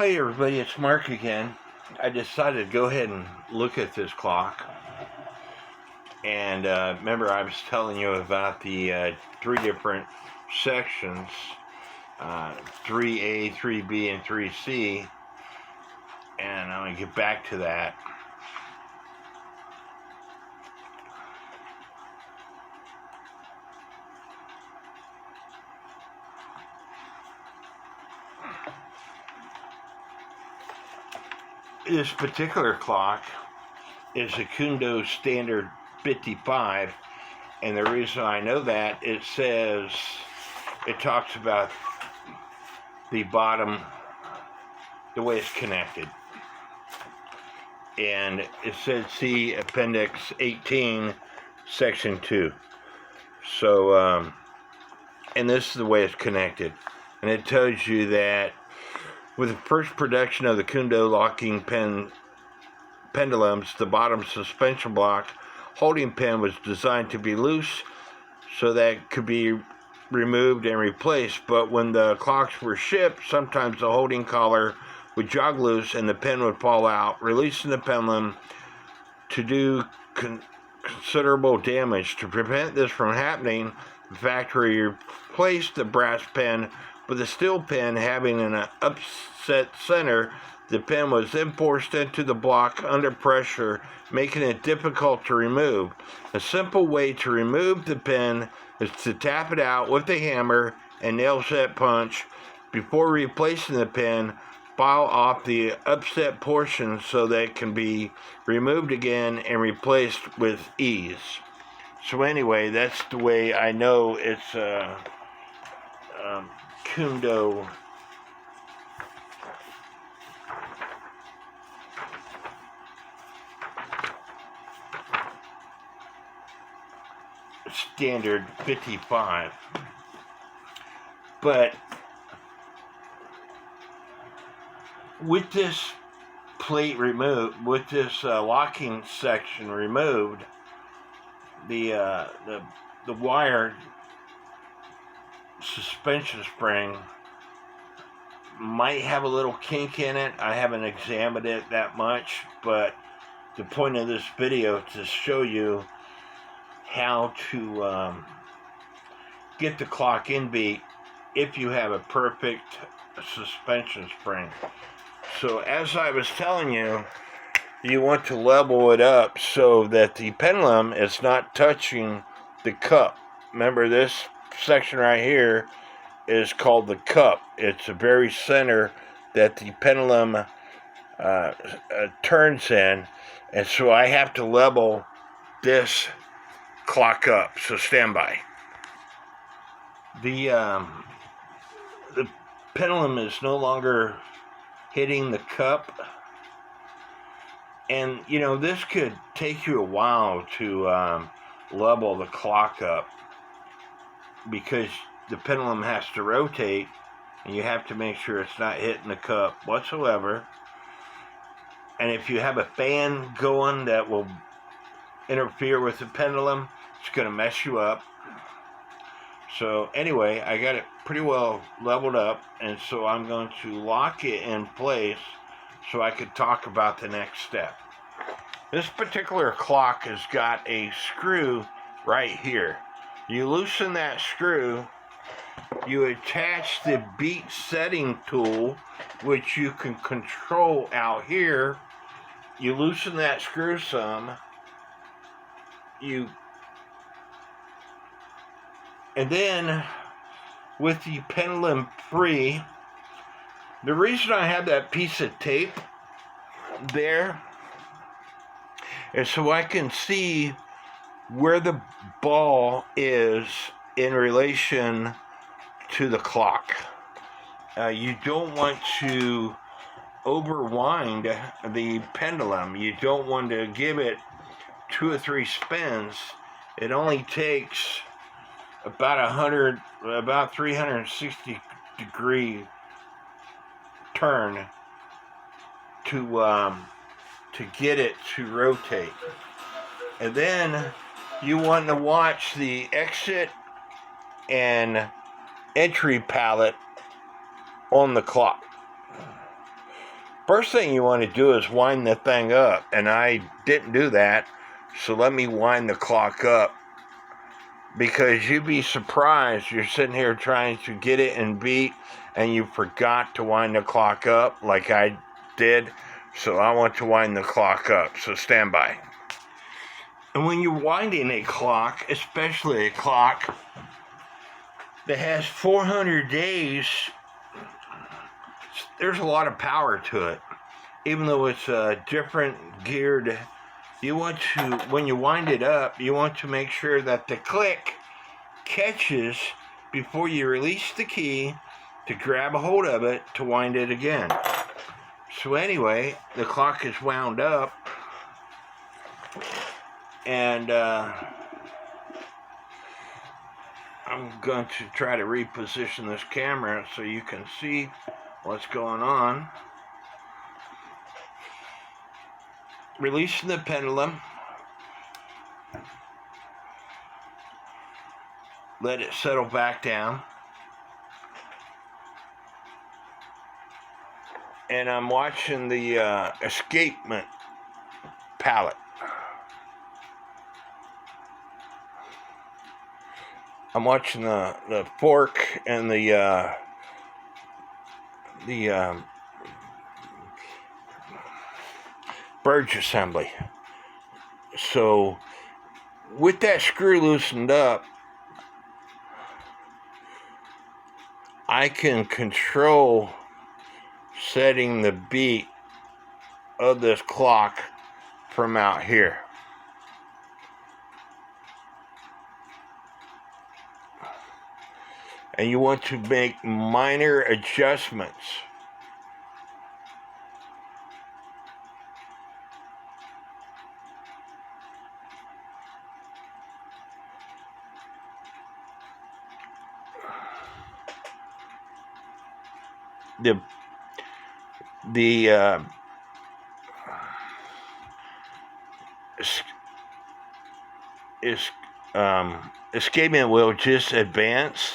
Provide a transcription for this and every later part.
Hey everybody, it's Mark again. I decided to go ahead and look at this clock. And remember I was telling you about the three different sections, 3A, 3B, and 3C. And I'm going to get back to that. This particular clock is a Kundo Standard 55, and the reason I know that, it talks about the bottom, the way it's connected, and it said see Appendix 18, Section 2. So, and this is the way it's connected, and it tells you that with the first production of the Kundo locking pendulums, the bottom suspension block holding pin was designed to be loose so that it could be removed and replaced. But when the clocks were shipped, sometimes the holding collar would jog loose and the pin would fall out, releasing the pendulum to do considerable damage. To prevent this from happening, the factory replaced the brass pin with a steel pin having an upset center. The pin was then forced into the block under pressure, making it difficult to remove. A simple way to remove the pin is to tap it out with a hammer and nail set punch. Before replacing the pin, file off the upset portion so that it can be removed again and replaced with ease. So anyway, that's the way I know it's Kundo Standard 55. But with this plate removed, with this locking section removed, the wire suspension spring might have a little kink in it. I haven't examined it that much, but the point of this video is to show you how to get the clock in beat if you have a perfect suspension spring. So as I was telling you, you want to level it up so that the pendulum is not touching the cup. Remember, this section right here is called the cup. It's the very center that the pendulum turns in, and so I have to level this clock up. So stand by. The pendulum is no longer hitting the cup, and you know, this could take you a while to level the clock up because the pendulum has to rotate and you have to make sure it's not hitting the cup whatsoever. And if you have a fan going that will interfere with the pendulum, it's going to mess you up. So anyway, I got it pretty well leveled up, and so I'm going to lock it in place so I could talk about the next step. This particular clock has got a screw right here. You loosen that screw, you attach the beat setting tool, which you can control out here. You loosen that screw some, and then with the pendulum free, the reason I have that piece of tape there is so I can see where the ball is in relation to the clock. You don't want to overwind the pendulum. You don't want to give it 2 or 3 spins. It only takes about 360 degree turn to get it to rotate. And then you want to watch the exit and entry palette on the clock. First thing you want to do is wind the thing up, and I didn't do that, so let me wind the clock up, because you'd be surprised. You're sitting here trying to get it in beat, and you forgot to wind the clock up like I did, so I want to wind the clock up, so stand by. And when you're winding a clock, especially a clock that has 400 days, there's a lot of power to it. Even though it's different geared, you want to, when you wind it up, you want to make sure that the click catches before you release the key to grab a hold of it to wind it again. So anyway, the clock is wound up, and I'm going to try to reposition this camera so you can see what's going on. Releasing the pendulum. Let it settle back down. And I'm watching the escapement palette. I'm watching the fork and the burge assembly. So with that screw loosened up, I can control setting the beat of this clock from out here. And you want to make minor adjustments. The escapement wheel just advanced.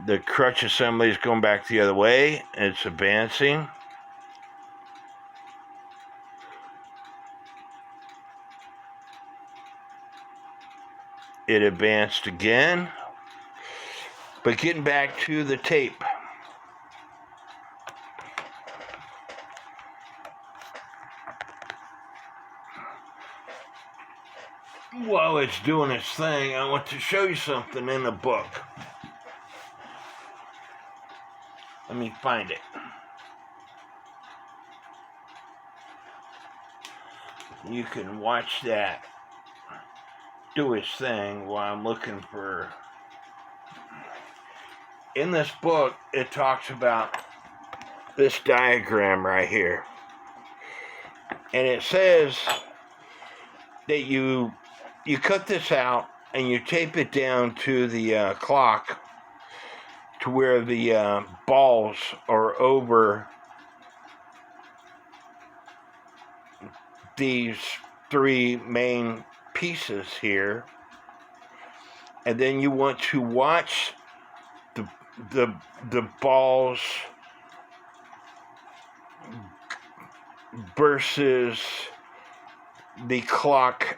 The crutch assembly is going back the other way. It's advancing. It advanced again. But getting back to the tape. While it's doing its thing, I want to show you something in the book. Let me find it. You can watch that do its thing while I'm looking for... In this book, it talks about this diagram right here. And it says that you cut this out and you tape it down to the clock to where the balls are over these three main pieces here. And then you want to watch the balls versus the clock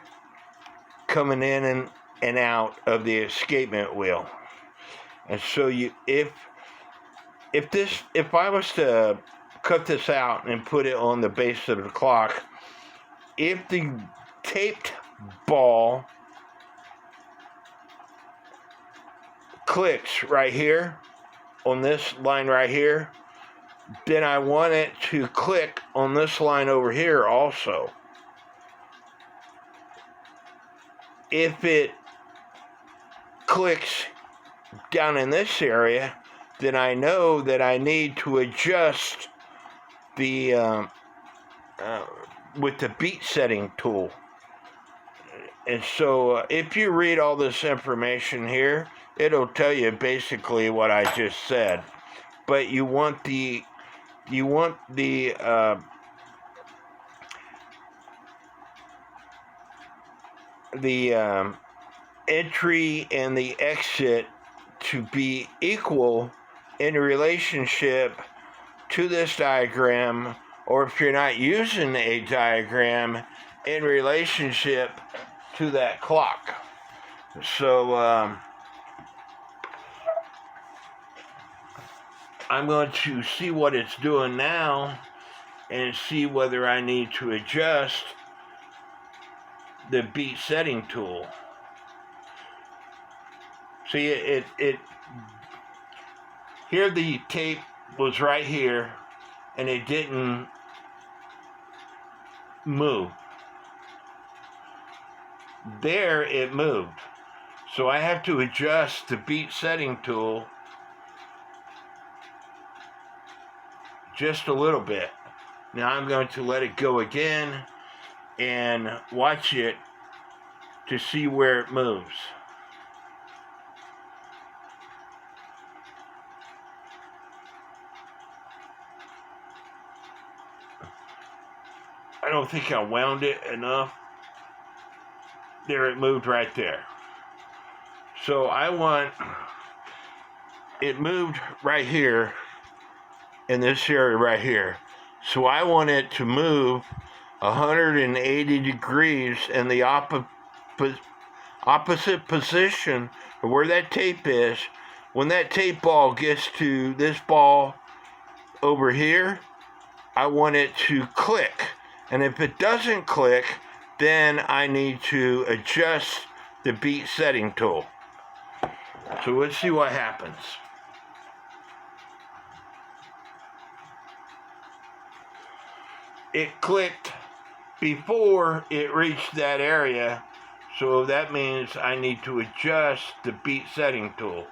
coming in and out of the escapement wheel. And so if I was to cut this out and put it on the base of the clock, if the taped ball clicks right here on this line right here, then I want it to click on this line over here also. If it clicks down in this area, then I know that I need to adjust the with the beat setting tool. And so if you read all this information here, it'll tell you basically what I just said. But you want the entry and the exit to be equal in relationship to this diagram or if you're not using a diagram in relationship to that clock. So I'm going to see what it's doing now and see whether I need to adjust the beat setting tool. See, here the tape was right here and it didn't move. There it moved. So I have to adjust the beat setting tool just a little bit. Now I'm going to let it go again and watch it to see where it moves. I don't think I wound it enough. There, it moved right there. So it moved right here in this area right here. So I want it to move 180 degrees in the opposite position of where that tape is. When that tape ball gets to this ball over here, I want it to click. And if it doesn't click, then I need to adjust the beat setting tool. So let's see what happens. It clicked before it reached that area, so that means I need to adjust the beat setting tool.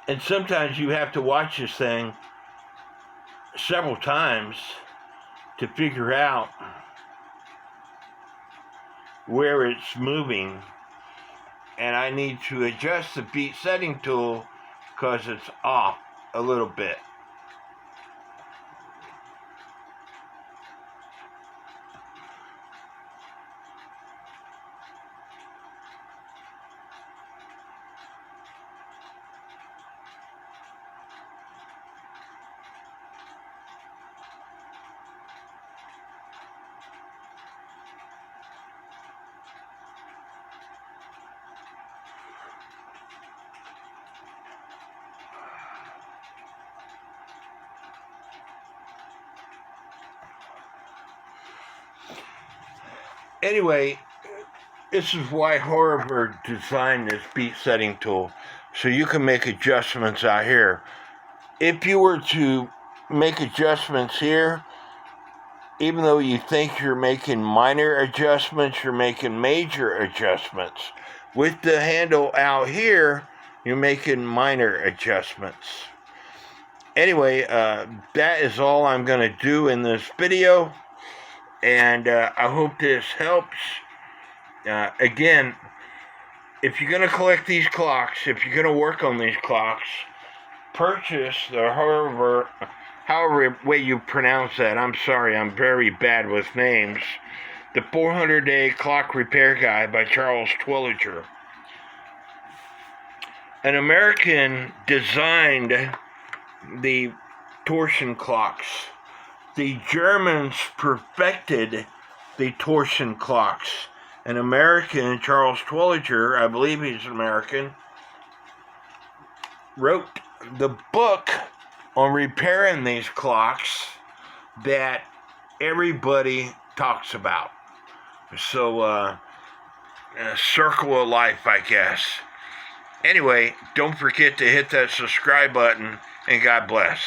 And sometimes you have to watch this thing several times to figure out where it's moving. And I need to adjust the beat setting tool because it's off a little bit. Anyway, this is why Horolovar designed this beat setting tool, so you can make adjustments out here. If you were to make adjustments here, even though you think you're making minor adjustments, you're making major adjustments. With the handle out here, you're making minor adjustments. Anyway, that is all I'm going to do in this video. And I hope this helps. Again, if you're going to collect these clocks, if you're going to work on these clocks, purchase the Horolovar, however way you pronounce that. I'm sorry, I'm very bad with names. The 400-Day Clock Repair Guide by Charles Twilliger. An American designed the torsion clocks. The Germans perfected the torsion clocks. An American, Charles Twilliger, I believe he's American, wrote the book on repairing these clocks that everybody talks about. So, a circle of life, I guess. Anyway, don't forget to hit that subscribe button, and God bless.